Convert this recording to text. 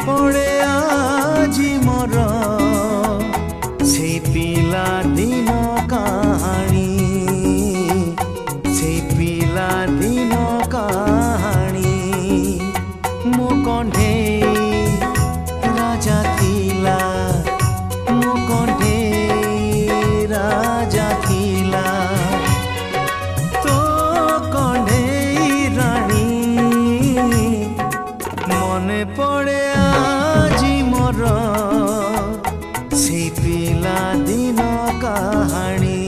पड़े आजी मोर से पिला दिन कहानी से पिला दिन कहानी मो कंढे राजा थिला मो कंढे राजा थिला तो कंढे रानी मने पड़े आजी मोर से पिला दिन कहानी।